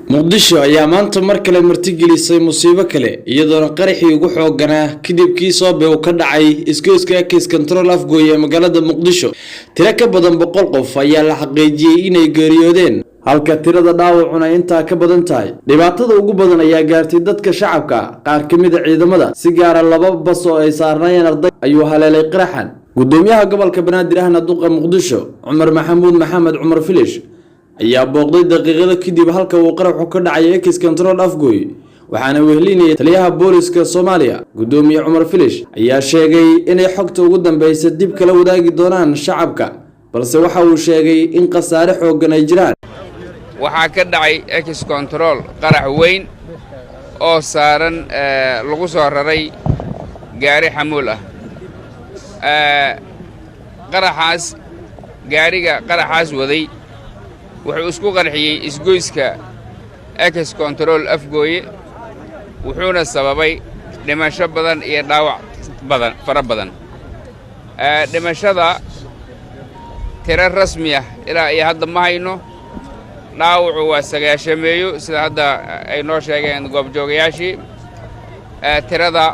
muqdisho ayaa maanta mar kale martigelisay musiibo kale iyadoona qaraxii ugu xooganaa kadib kii soobe uu ka dhacay iskooska case control afgooye ee magaalada muqdisho tiro ka badan 100 qof ayaa la xaqiijiyay inay geeriyoodeen halka tirada dhaawacuna intaa ka badan tahay dhibaatada ugu badan ayaa gaartay dadka shacabka qaar kamid ah ciidamada si gaar ah 2 bas oo ay saarnaayeen arday ayuu haleelay qaraxan gudoomiyaha gobolka banaadir ahna duqa muqdisho Cumar Maxamuud Maxamed Cumar Filish ayaa booqday daqiiqado kadib halka uu qaraxu ka dhacay case control afgooy waxaana wehlinayay taliyaha booliska Soomaaliya gudoomiye Cumar Filish ayaa sheegay inay xogta ugu dambeysay dib kala wadaagi doonaan shacabka balse waxa uu sheegay in qasaare xoogan ay jiraan waxa ka dhacay case control qarax weyn oo saaran lagu soo raray gaari xamuul ah qaraxaas waday wuxuu isku qarxiyay isgoyska case control afgooye wuxuuna sababay dhimasho badan iyo dhaawac fara badan dhimashada tiro rasmi ah ilaa iyo hadda ma hayno dhaawacu waa 9 sida hadda ay noo sheegeen goobjoogayaashii tirada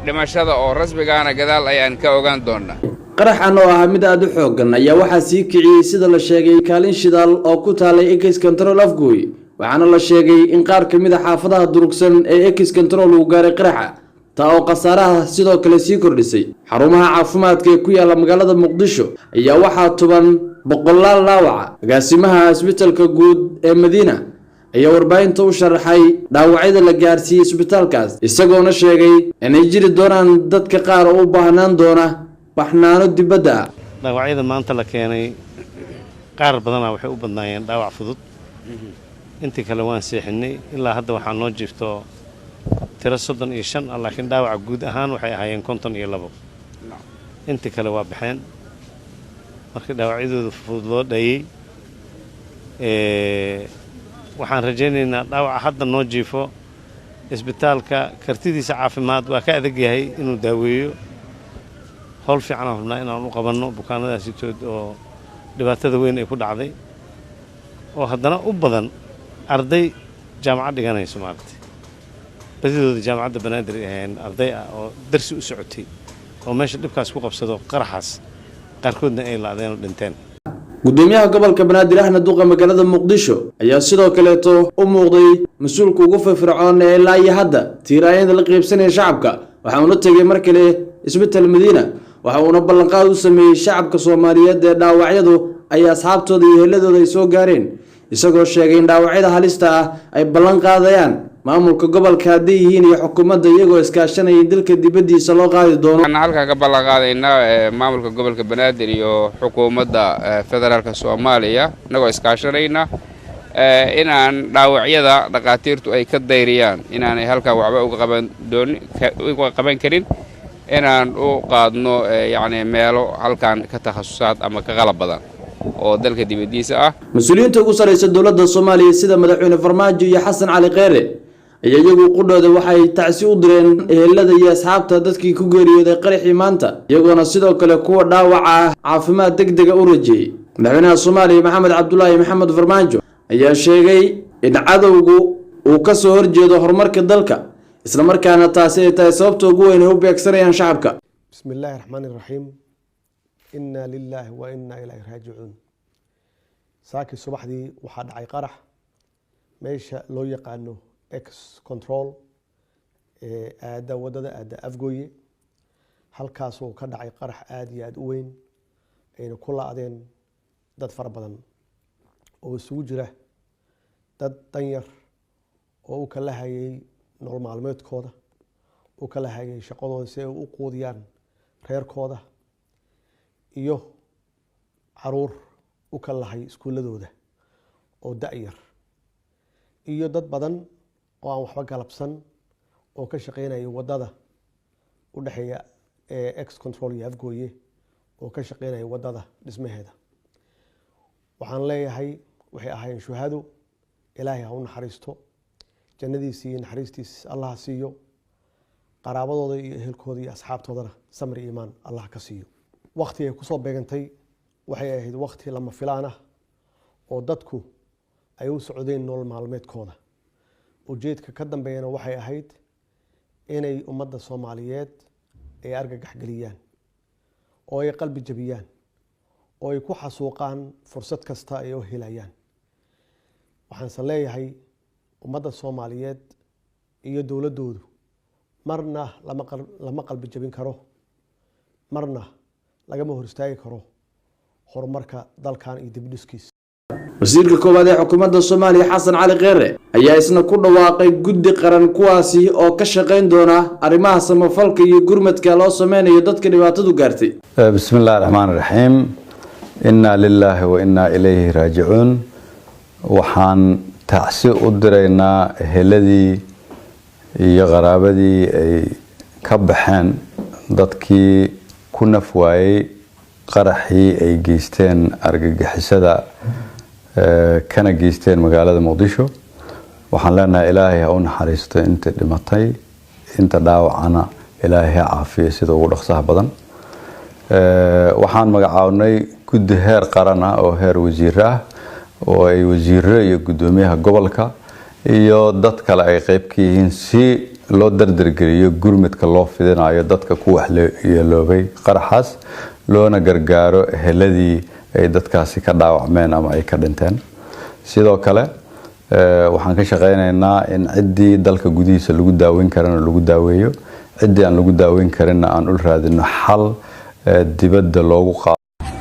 dhimashada oo rasmigaana gadaal ayaan ka ogaan doonaa qaraxan oo ah mid aad u xoogan ayaa waxa sii kiciyay sida la sheegay kaalin shidaal oo ku taalay case control afgooy waxaana la sheegay in qaar kamid ah xaafadaha durugsan ee case control uu gaaray qaraxa taa oo qasaaraha sidoo kale sii kordhisay xarumaha caafimaadka ee ku yaala magaalada muqdisho ayaa waxaa tuban boqolaal dhaawaca agaasimaha isbitaalka guud ee Madiina ayaa warbaahinta u sharaxay dhaawacyada la gaarsiiyay isbitaalkaas isagoona sheegay inay jiri doonaan dadka qaar oo u baahnaan doona baxnaano dibadda dhaawacyada maanta la keenay qaar badan waxay u badnaayeen dhaawac fudud intii kale waan seexinay ilaa hadda waxaa noo jiifto tiro 35 laakiin dhaawac guud ahaan waxay ahaayeen 52 intii kale waa baxeen markii dhaawacyadooda fudud loo dhayay waxaan rajaynaynaa dhaawaca hadda noo jiifo isbitaalka kartidiisa caafimaad waa ka adag yahay inuu daaweeyo hawl fiican oo inaan u qabanno bukaanadaasi oo dhibaatada weyn ay ku dhacday oo haddana u badan arday jaamacad dhiganayso maartay badidooda jaamacadda banaadir ahayn arday ah oo darsi u socotay oo meesha dhibkaas ku qabsado qaraxaas qaarkoodna ay laadeen oo dhinteen gudoomiyaha gobolka banaadir ahna duqa magaalada muqdisho ayaa sidoo kale u muuqday mas'uulka ugu firfircoon ee ilaa iyo hadda tiiraayada la qaybsanaya shacabka waxa uu la tagay mar kale isbitaal Madiina waxa uu ballanqaad u sameeyay shacabka Soomaaliyeed ee dhaawacyadu ay asxaabtooda iyo heladooda ay soo gaareen isagoo sheegay in dhaawacyada halista ah ay ballan qaadayaan maamulka gobolka hadii yihiin iyo xukuumadda iyagoo iskaashanaya dalka dibadiisa loo qaadi doono waxaan halka ka ballan qaadaynaa maamulka gobolka banaadir iyo xukuumadda federaalka Soomaaliya inagoo iskaashanayna inaan dhaawacyada dhaqaatiirtu ay ka dayriyaan inaanay halka waxba uga qaban karin inaan u qaadno yani meelo halkan ka takhasusaad ama ka qalab badan oo dalka dibadiisa ah mas'uuliyiinta ugu sareysa dawladda Soomaaliya sida madaxweyne Farmaajo iyo Xasan Cali Kheyre ayaa iyagu qudhooda waxay tacsi u direen ehelada iyo asxaabta dadkii ku geeriyooday qaraxii maanta iyagoona sidoo kale kuwa dhaawaca caafimaad degdeg ah u rajeeyay madaxweynaha Soomaaliya Maxamed Cabdullaahi Maxamed Farmaajo ayaa sheegay in cadawgu uu ka soo horjeedo horumarka dalka isla markaana taasi ay tahay sababta ugu weyn ee u beegsanayaan shacabka bismillaahir rahmaanir rahiim inna lillahi wa inna ilayhi raaji'uun saaki subaxdii waxa dhacay qarax meesha loo yaqaano case control aada wadada aada afgooye halkaas oo ka dhacay qarax aad iyo aad u weyn ayna ku laadeen dad fara badan oo isugu jira dad danyar oo u kala hayay nolol maalmeedkooda u kala hayay shaqadooda si ay u quudiyaan reerkooda iyo caruur u kala hay iskuuladooda oo da'yar iyo dad badan oo aan waxba galabsan oo ka shaqeynaya wadada u dhaxeeya case control iyo afgooye oo ka shaqeynaya wadada dhismaheeda waxaan leeyahay waxay ahaayeen shuhado ilaahay ha u naxariisto jannadiisa iyo naxariistiisa Allah siiyo qaraabadooda iyo ehelkooda iyo asxaabtoodana samir iyo iimaan Allah ka siiyo waqti ay ku soo beegantay waxay ahayd waqti lama filaan ah oo dadku ay u socdeen nolol maalmeedkooda ujeedka ka dambeeyana waxay ahayd inay ummadda Soomaaliyeed ay argagax geliyaan oo ay qalbi jabiyaan oo ay ku xasuuqaan fursad kasta ay u helayaan. waxaan leeyahay ummadda Soomaaliyeed iyo dowladoodu marna lama qalbi jabin karo, marna lagama hor istaagi karo horumarka dalkan iyo dib u dhiskiisa. wasiirka koowaad ee xukuumadda Soomaaliya Xasan Cali Kheyre ayaa isna ku dhawaaqay guddi qaran kuwaasi oo ka shaqeyn doona arrimaha samafalka iyo gurmadka loo sameynayo dadka dhibaatadu gaartay. bismillaahir rahmaanir rahiim. inna lillahi wa inna ilayhi raaji'uun. waxaan tacsi u diraynaa eheladii iyo qaraabadii ay ka baxeen dadkii ku naf waayay qaraxii ay geysteen argagixisada kana geysteen magaalada Muqdisho. waxaan leenahay ilaahay ha u naxariisto inta dhimatay, inta dhaawacana ilaahay ha caafiyo sida ugu dhaqsaha badan. waxaan magacaabnay guddi heer qaran ah oo heer wasiir ah oo ay wasiirro iyo gudoomiyaha gobolka iyo dad kale ay qayb ka yihiin si loo dardargeliyo gurmadka loo fidinayo dadka ku waxyeeloobay qaraxaas, loona gargaaro eheladii ay dadkaasi ka dhaawacmeen ama ay ka dhinteen. sidoo kale waxaan ka shaqeynaynaa in ciddii dalka gudihiisa lagu daaweyn karana lagu daaweeyo, ciddii aan lagu daaweyn karinna aan u raadino xal dibadda loogu qaado.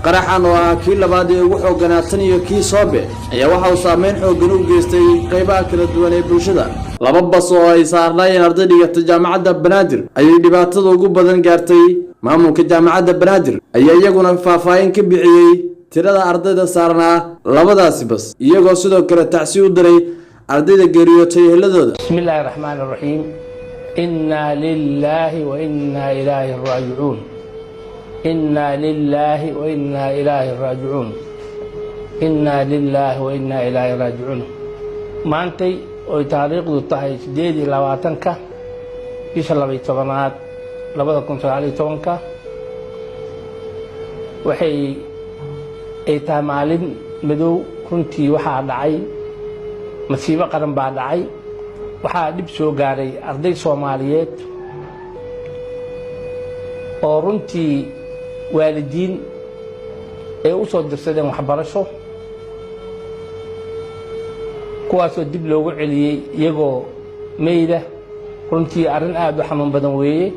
qaraxan oo ah kii labaad ee ugu xooganaa tan iyo kii Soobe ayaa waxa uu saameyn xooggan u geystay qaybaha kala duwan ee bulshada. laba bas oo ay saarnaayeen arday dhigata jaamacadda Banaadir ayay dhibaatada ugu badan gaartay. maamulka jaamacadda Banaadir ayaa iyaguna faahfaahin ka bixiyay tirada ardayda saarnaa labadaasi bas, iyagoo sidoo kale tacsi u diray ardayda geeriyootay eheladooda. bismillaahir rahmaanir rahiim. inna lillahi wa inna ilayhi raaji'uun. إنا لله وإنا إليه راجعون. إنا لله وإنا إليه راجعون. maantay oo taariikhdu tahay 28 bisha 12aad 2019 waxay ay tahay maalin madow. runtii waxaa dhacay masiibo qaran baa dhacay. waxaa dhib soo gaaray arday Soomaaliyeed oo runtii waalidiin ay u soo dirsadeen waxbarasho, kuwaasoo dib loogu celiyey iyagoo meyda. runtii arrin aad u xanuun badan weeye.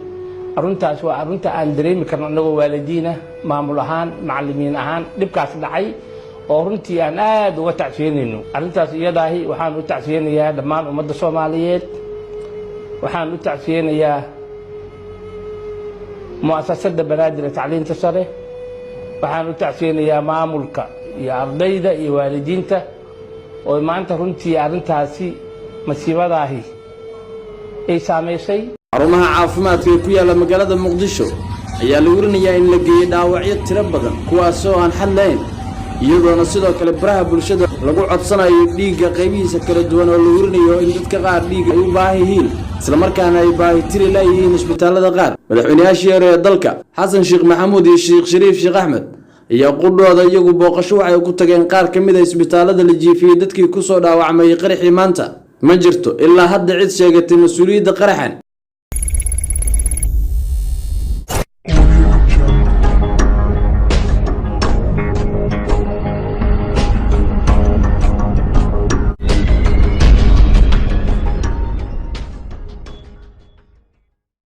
arrintaas waa arrinta aan dareemi karno annagoo waalidiina, maamul ahaan, macallimiin ahaan dhibkaas dhacay oo runtii aan aad uga tacsiyeynayno. arrintaas iyadaahi waxaan u tacsiyeynayaa dhammaan ummadda Soomaaliyeed. waxaan u tacsiyeynayaa mu'asasada Banaadir tacliinta sare. waxaan u tacsiyeynayaa maamulka iyo ardayda iyo waalidiinta oo maanta runtii arrintaasi masiibadaahi ay saameysay. xarumaha caafimaadka ee ku yaala magaalada Muqdisho ayaa la warinayaa in la geeyay dhaawacyo tiro badan kuwaas oo aan xal lahayn, iyadoona sidoo kale baraha bulshada lagu codsanayo dhiigga qaybihiisa kala duwan oo la warinayo in dadka qaar dhiig ay u baahan yihiin isla markaana ay baahi tiri leeyihiin isbitaalada qaar. madaxweynayaashii hore ee dalka Xasan Sheekh Maxamuud iyo Sheekh Shariif Sheekh Axmed ayaa qudhooda iyagu booqasho waxay ku tageen qaar ka mid ah isbitaalada la jiifiyay dadkii ku soo dhaawacmay qaraxii maanta. ma jirto ilaa hadda cid sheegatay mas'uuliyadda qaraxan.